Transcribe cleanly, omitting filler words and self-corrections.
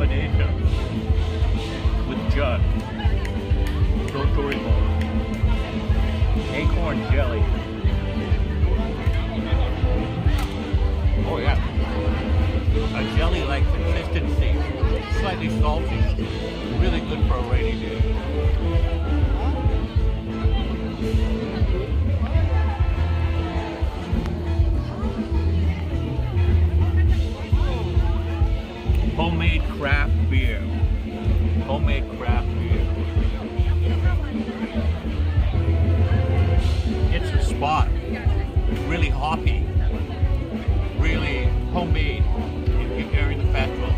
combination with Judd. Dotorimo. Acorn jelly. Oh yeah. A jelly-like consistency. Slightly salty. Really good for a rainy day. Homemade craft beer. Homemade craft beer. It's a spot. Really hoppy. Really homemade if you're in the festival.